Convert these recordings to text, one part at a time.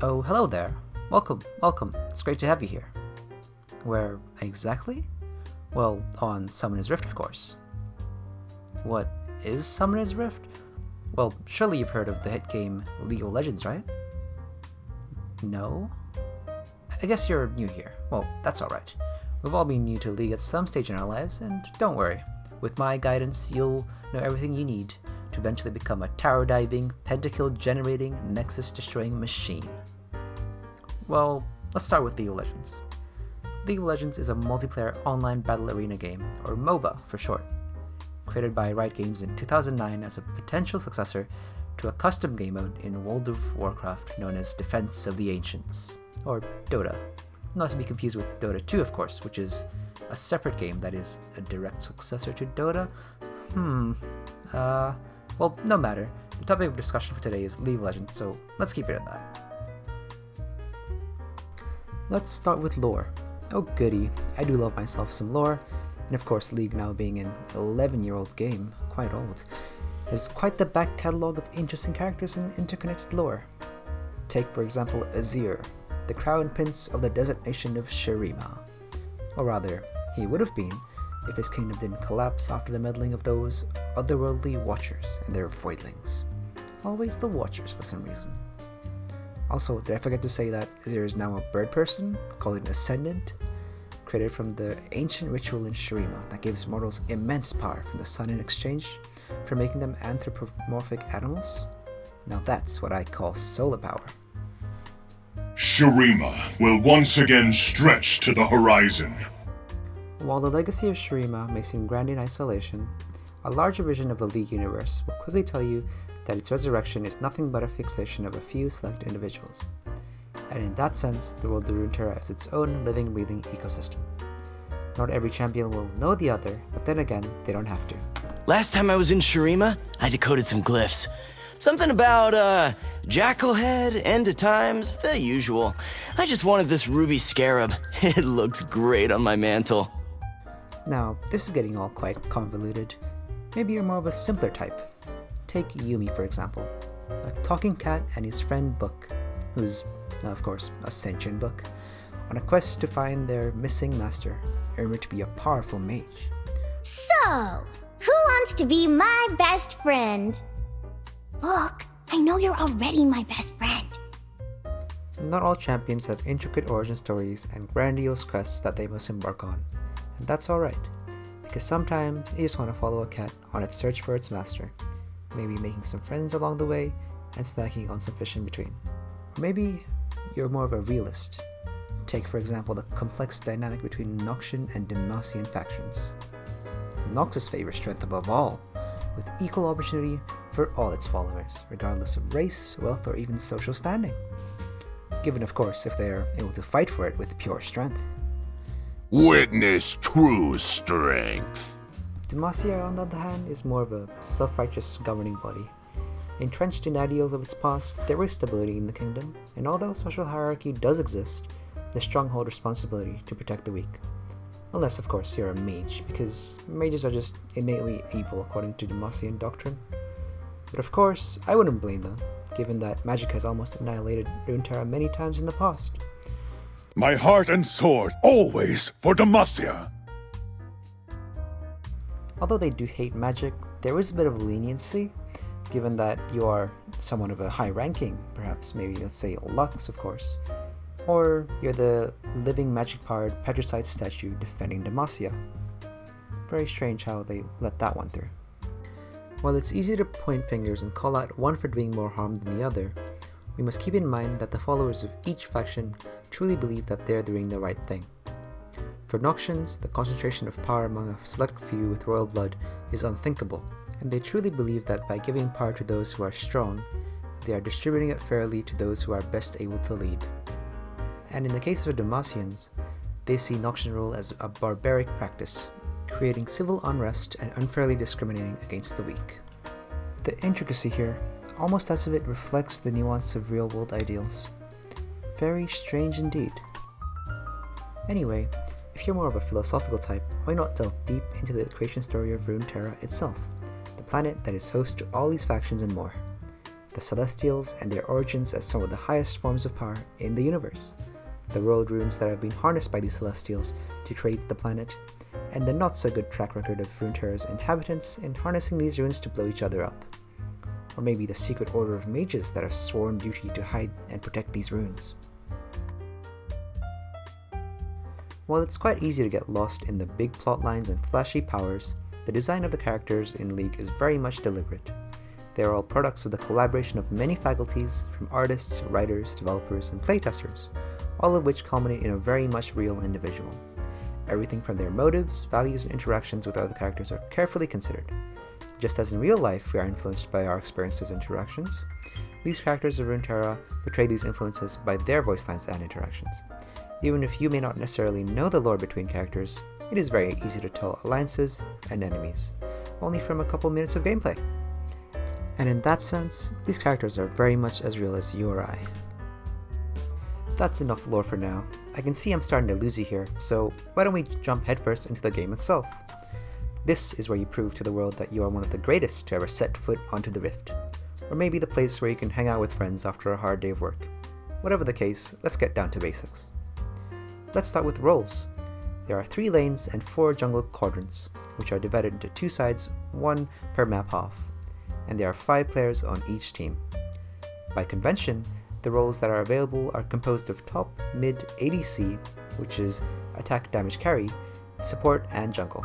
Oh, hello there. Welcome, welcome. It's great to have you here. Where exactly? Well, on Summoner's Rift, of course. What is Summoner's Rift? Well, surely you've heard of the hit game League of Legends, right? No? I guess you're new here. Well, that's alright. We've all been new to League at some stage in our lives, and don't worry. With my guidance, you'll know everything you need to eventually become a tower diving, pentakill generating, nexus destroying machine. Well, let's start with League of Legends. League of Legends is a multiplayer online battle arena game, or MOBA for short, created by Riot Games in 2009 as a potential successor to a custom game mode in World of Warcraft known as Defense of the Ancients, or Dota. Not to be confused with Dota 2, of course, which is a separate game that is a direct successor to Dota. Well, no matter. The topic of discussion for today is League of Legends, so let's keep it at that. Let's start with lore. Oh goody, I do love myself some lore, and of course League, now being an 11-year-old game, quite old, has quite the back catalogue of interesting characters and interconnected lore. Take for example Azir, the crown prince of the desert nation of Shurima. Or rather, he would have been if his kingdom didn't collapse after the meddling of those otherworldly watchers and their voidlings. Always the watchers for some reason. Also, did I forget to say that Azir is now a bird person, called an Ascendant, created from the ancient ritual in Shurima that gives mortals immense power from the sun in exchange for making them anthropomorphic animals? Now that's what I call solar power. Shurima will once again stretch to the horizon. While the legacy of Shurima may seem grand in isolation, a larger vision of the League universe will quickly tell you that its resurrection is nothing but a fixation of a few select individuals. And in that sense, the world of Runeterra is its own living, breathing ecosystem. Not every champion will know the other, but then again, they don't have to. Last time I was in Shurima, I decoded some glyphs. Something about, jackal head, end of times, the usual. I just wanted this ruby scarab. It looked great on my mantle. Now, this is getting all quite convoluted. Maybe you're more of a simpler type. Take Yuumi, for example, a talking cat and his friend Book, who's, of course, a sentient book, on a quest to find their missing master, rumored to be a powerful mage. So, who wants to be my best friend? Book, I know you're already my best friend. Not all champions have intricate origin stories and grandiose quests that they must embark on, and that's alright, because sometimes you just want to follow a cat on its search for its master, maybe making some friends along the way and snacking on some fish in between. Or maybe you're more of a realist. Take for example the complex dynamic between Noxian and Demacian factions. Noxus favors strength above all, with equal opportunity for all its followers, regardless of race, wealth, or even social standing. Given of course if they are able to fight for it with pure strength. Witness true strength. Demacia, on the other hand, is more of a self-righteous governing body. Entrenched in ideals of its past, there is stability in the kingdom, and although social hierarchy does exist, the strong hold responsibility to protect the weak. Unless, of course, you're a mage, because mages are just innately evil according to Demacian doctrine. But of course, I wouldn't blame them, given that magic has almost annihilated Runeterra many times in the past. My heart and sword always for Demacia. Although they do hate magic, there is a bit of leniency, given that you are someone of a high ranking, perhaps maybe let's say Lux of course, or you're the living magic-powered patricide statue defending Demacia. Very strange how they let that one through. While it's easy to point fingers and call out one for doing more harm than the other, we must keep in mind that the followers of each faction truly believe that they're doing the right thing. For Noxians, the concentration of power among a select few with royal blood is unthinkable, and they truly believe that by giving power to those who are strong, they are distributing it fairly to those who are best able to lead. And in the case of Demacians, they see Noxian rule as a barbaric practice, creating civil unrest and unfairly discriminating against the weak. The intricacy here, almost as if it reflects the nuance of real-world ideals. Very strange indeed. Anyway, if you're more of a philosophical type, why not delve deep into the creation story of Runeterra itself, the planet that is host to all these factions and more. the Celestials and their origins as some of the highest forms of power in the universe, the world runes that have been harnessed by these Celestials to create the planet, and the not-so-good track record of Runeterra's inhabitants in harnessing these runes to blow each other up. Or maybe the secret order of mages that have sworn duty to hide and protect these runes. While it's quite easy to get lost in the big plot lines and flashy powers, the design of the characters in League is very much deliberate. They are all products of the collaboration of many faculties, from artists, writers, developers, and playtesters, all of which culminate in a very much real individual. Everything from their motives, values, and interactions with other characters are carefully considered. Just as in real life we are influenced by our experiences and interactions, these characters of Runeterra portray these influences by their voice lines and interactions. Even if you may not necessarily know the lore between characters, it is very easy to tell alliances and enemies, only from a couple minutes of gameplay. And in that sense, these characters are very much as real as you or I. That's enough lore for now. I can see I'm starting to lose you here, so why don't we jump headfirst into the game itself? This is where you prove to the world that you are one of the greatest to ever set foot onto the Rift, or maybe the place where you can hang out with friends after a hard day of work. Whatever the case, let's get down to basics. Let's start with roles. There are 3 lanes and 4 jungle quadrants, which are divided into 2 sides, 1 per map half, and there are 5 players on each team. By convention, the roles that are available are composed of top, mid, ADC, which is attack, damage, carry, support, and jungle.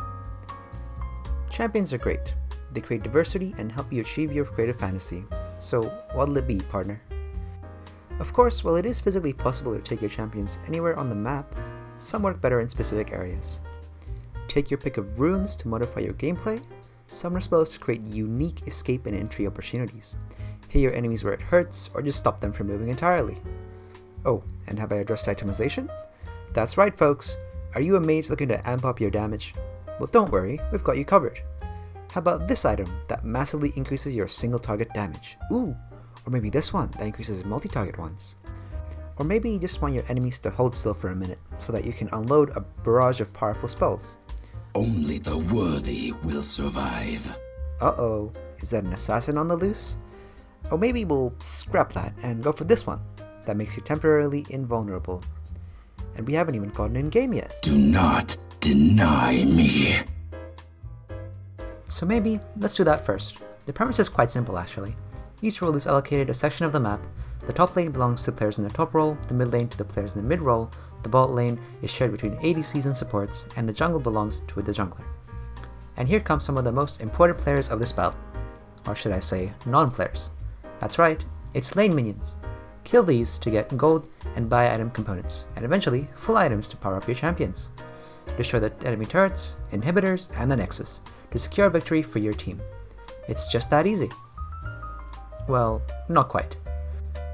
Champions are great. They create diversity and help you achieve your creative fantasy, so what'll it be, partner? Of course, while it is physically possible to take your champions anywhere on the map, some work better in specific areas. Take your pick of runes to modify your gameplay, summoner spells to create unique escape and entry opportunities, hit your enemies where it hurts, or just stop them from moving entirely. Oh, and have I addressed itemization? That's right, folks! Are you a mage looking to amp up your damage? Well, don't worry, we've got you covered. How about this item that massively increases your single target damage? Ooh! Or maybe this one that increases multi-target ones. Or maybe you just want your enemies to hold still for a minute so that you can unload a barrage of powerful spells. Only the worthy will survive. Uh-oh, is that an assassin on the loose? Or maybe we'll scrap that and go for this one that makes you temporarily invulnerable. And we haven't even gotten in game yet. Do not deny me. So maybe let's do that first. The premise is quite simple actually. Each role is allocated a section of the map. The top lane belongs to the players in the top role, the mid lane to the players in the mid role, the bot lane is shared between ADCs and supports, and the jungle belongs to the jungler. And here come some of the most important players of this bout. Or should I say, non-players. That's right, it's lane minions. Kill these to get gold and buy item components, and eventually full items to power up your champions. Destroy the enemy turrets, inhibitors, and the nexus to secure a victory for your team. It's just that easy. Well, not quite.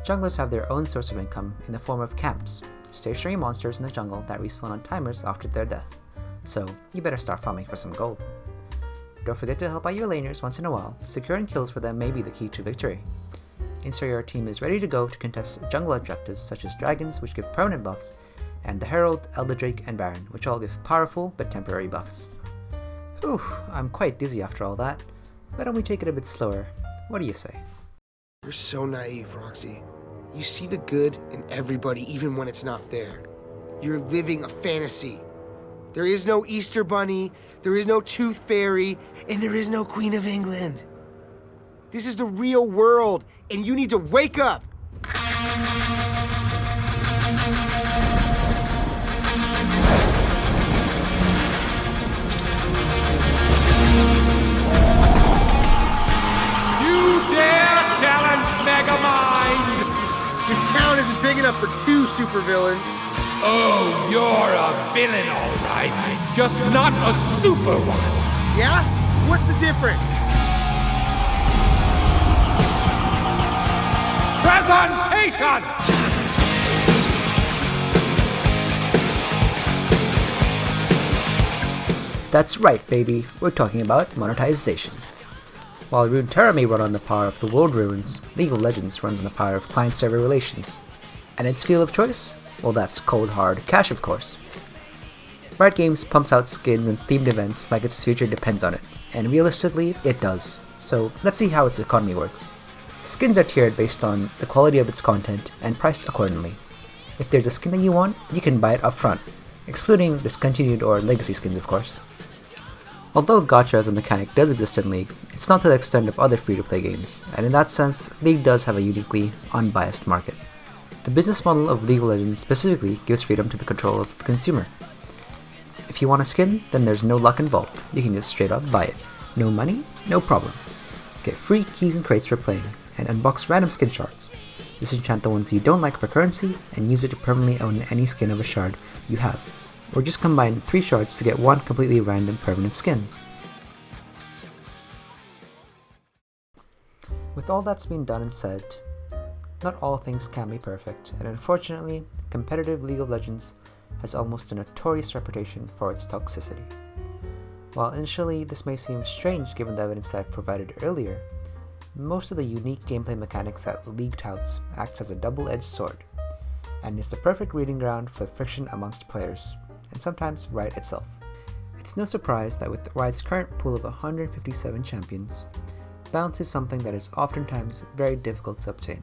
Junglers have their own source of income in the form of camps, stationary monsters in the jungle that respawn on timers after their death, so you better start farming for some gold. Don't forget to help out your laners once in a while. Securing kills for them may be the key to victory. Ensure your team is ready to go to contest jungle objectives such as dragons, which give permanent buffs, and the Herald, Elder Drake, and Baron, which all give powerful but temporary buffs. Whew, I'm quite dizzy after all that. Why don't we take it a bit slower? What do you say? You're so naive, Roxy. You see the good in everybody even when it's not there. You're living a fantasy. There is no Easter Bunny, there is no Tooth Fairy, and there is no Queen of England. This is the real world, and you need to wake up! Megamind! This town isn't big enough for 2 supervillains. Oh, you're a villain, all right. Just not a super one. Yeah? What's the difference? Presentation! That's right, baby. We're talking about monetization. While Runeterra may run on the power of the world runes, League of Legends runs on the power of client-server relations. And its field of choice? Well, that's cold hard cash, of course. Riot Games pumps out skins and themed events like its future depends on it, and realistically, it does. So let's see how its economy works. Skins are tiered based on the quality of its content and priced accordingly. If there's a skin that you want, you can buy it upfront, excluding discontinued or legacy skins of course. Although gacha as a mechanic does exist in League, it's not to the extent of other free-to-play games, and in that sense, League does have a uniquely unbiased market. The business model of League of Legends specifically gives freedom to the control of the consumer. If you want a skin, then there's no luck involved, you can just straight up buy it. No money? No problem. Get free keys and crates for playing, and unbox random skin shards. Disenchant the ones you don't like for currency, and use it to permanently own any skin of a shard you have. Or just combine 3 shards to get one completely random permanent skin. With all that's been done and said, not all things can be perfect, and unfortunately, competitive League of Legends has almost a notorious reputation for its toxicity. While initially this may seem strange given the evidence that I've provided earlier, most of the unique gameplay mechanics that League touts acts as a double-edged sword, and is the perfect breeding ground for friction amongst players, and sometimes Riot itself. It's no surprise that with Riot's current pool of 157 champions, balance is something that is oftentimes very difficult to obtain.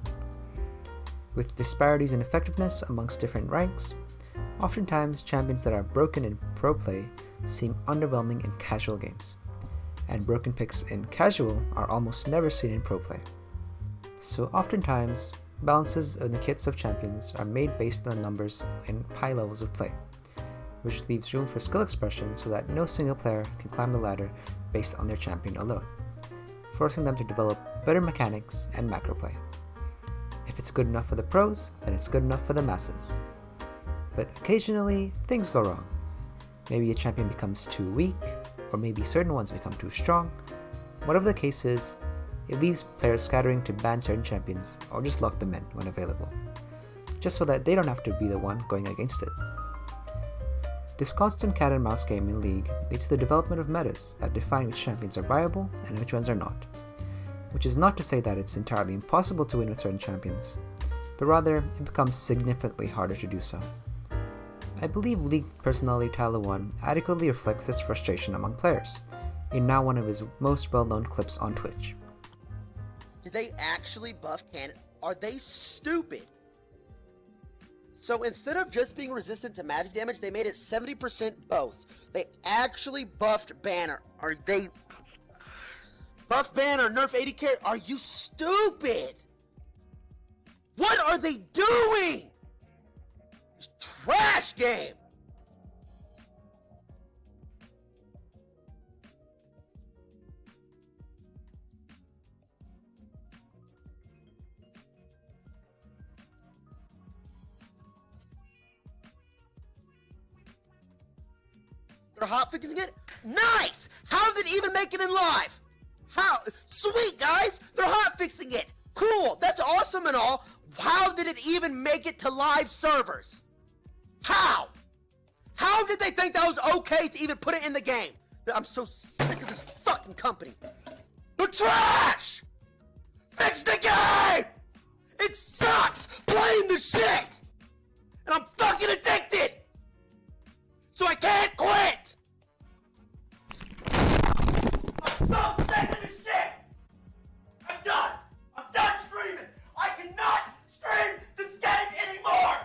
With disparities in effectiveness amongst different ranks, oftentimes champions that are broken in pro play seem underwhelming in casual games, and broken picks in casual are almost never seen in pro play. So oftentimes, balances in the kits of champions are made based on numbers in high levels of play, which leaves room for skill expression so that no single player can climb the ladder based on their champion alone, forcing them to develop better mechanics and macro play. If it's good enough for the pros, then it's good enough for the masses. But occasionally, things go wrong. Maybe a champion becomes too weak, or maybe certain ones become too strong. Whatever the case is, it leaves players scattering to ban certain champions, or just lock them in when available, just so that they don't have to be the one going against it. This constant cat and mouse game in League leads to the development of metas that define which champions are viable and which ones are not. Which is not to say that it's entirely impossible to win with certain champions, but rather it becomes significantly harder to do so. I believe League personality Tyler 1 adequately reflects this frustration among players, in now one of his most well-known clips on Twitch. Did they actually buff Cannon? Are they stupid? So instead of just being resistant to magic damage, they made it 70% both. They actually buffed Banner. Are they... Buff Banner, nerf 80 carry? Are you stupid? What are they doing? It's trash game. They're hotfixing it? Nice! How did it even make it in live? How? Sweet, guys! They're hotfixing it! Cool! That's awesome and all. How did it even make it to live servers? How? How did they think that was okay to even put it in the game? I'm so sick of this fucking company. They're trash! Fix the game! It sucks playing the shit! And I'm fucking addicted! So I can't quit! I'm so sick of this shit! I'm done! I'm done streaming! I cannot stream this game anymore!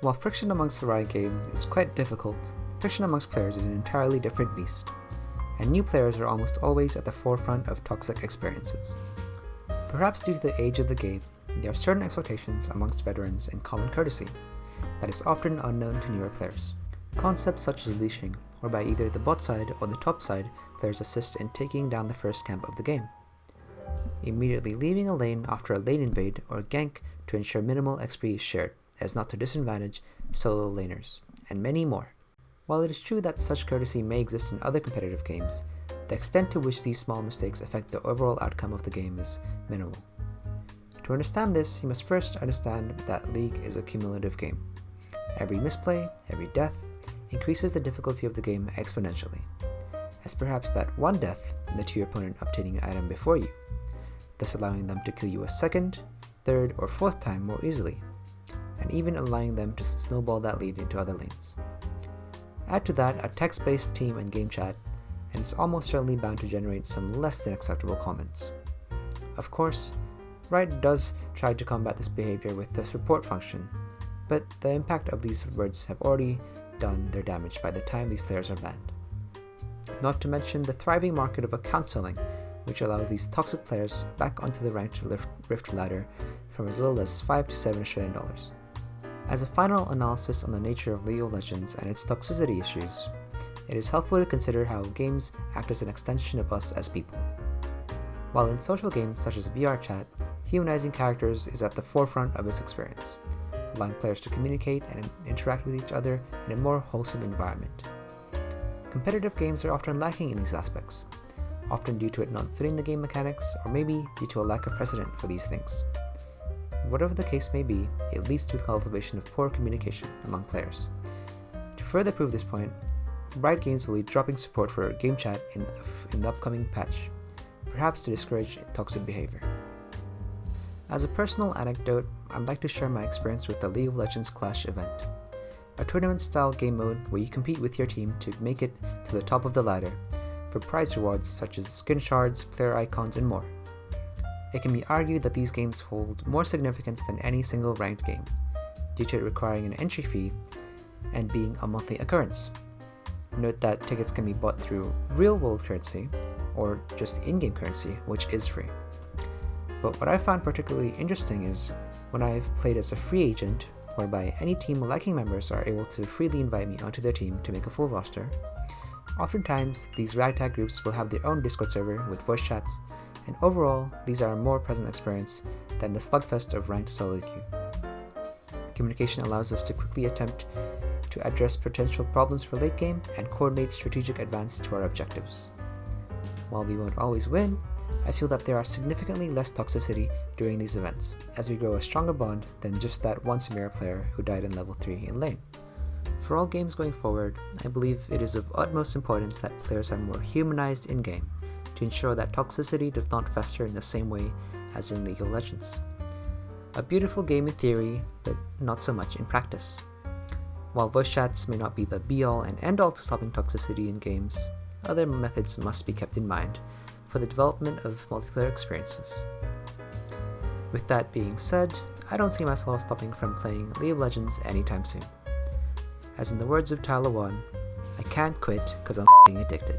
While friction amongst the Riot games is quite difficult, friction amongst players is an entirely different beast, and new players are almost always at the forefront of toxic experiences. Perhaps due to the age of the game, there are certain expectations amongst veterans in common courtesy that is often unknown to newer players. Concepts such as leashing, whereby either the bot side or the top side players assist in taking down the first camp of the game. Immediately leaving a lane after a lane invade or gank to ensure minimal XP is shared, as not to disadvantage solo laners, and many more. While it is true that such courtesy may exist in other competitive games, the extent to which these small mistakes affect the overall outcome of the game is minimal. To understand this, you must first understand that League is a cumulative game. Every misplay, every death, increases the difficulty of the game exponentially, as perhaps that one death led to your opponent obtaining an item before you, thus allowing them to kill you a second, third, or fourth time more easily, and even allowing them to snowball that lead into other lanes. Add to that a text-based team and game chat, and it's almost certainly bound to generate some less than acceptable comments. Of course, Riot does try to combat this behavior with the report function, but the impact of these words have already done their damage by the time these players are banned. Not to mention the thriving market of account selling, which allows these toxic players back onto the ranked Rift ladder from as little as $5 to $7 Australian dollars. As a final analysis on the nature of League of Legends and its toxicity issues, it is helpful to consider how games act as an extension of us as people. While in social games such as VR chat, humanizing characters is at the forefront of its experience, allowing players to communicate and interact with each other in a more wholesome environment. Competitive games are often lacking in these aspects, often due to it not fitting the game mechanics, or maybe due to a lack of precedent for these things. Whatever the case may be, it leads to the cultivation of poor communication among players. To further prove this point, Riot Games will be dropping support for game chat in the upcoming patch, perhaps to discourage toxic behavior. As a personal anecdote, I'd like to share my experience with the League of Legends Clash event, a tournament-style game mode where you compete with your team to make it to the top of the ladder for prize rewards such as skin shards, player icons, and more. It can be argued that these games hold more significance than any single ranked game, due to it requiring an entry fee and being a monthly occurrence. Note that tickets can be bought through real-world currency, or just in-game currency, which is free. But what I found particularly interesting is when I've played as a free agent, whereby any team lacking members are able to freely invite me onto their team to make a full roster. Oftentimes, these ragtag groups will have their own Discord server with voice chats, and overall, these are a more pleasant experience than the slugfest of ranked solo queue. Communication allows us to quickly attempt to address potential problems for late game and coordinate strategic advance to our objectives. While we won't always win, I feel that there are significantly less toxicity during these events, as we grow a stronger bond than just that one Samira player who died in level 3 in lane. For all games going forward, I believe it is of utmost importance that players are more humanized in-game to ensure that toxicity does not fester in the same way as in League of Legends. A beautiful game in theory, but not so much in practice. While voice chats may not be the be-all and end-all to stopping toxicity in games, other methods must be kept in mind for the development of multiplayer experiences. With that being said, I don't see myself stopping from playing League of Legends anytime soon. As in the words of Tyler 1, I can't quit because I'm f***ing addicted.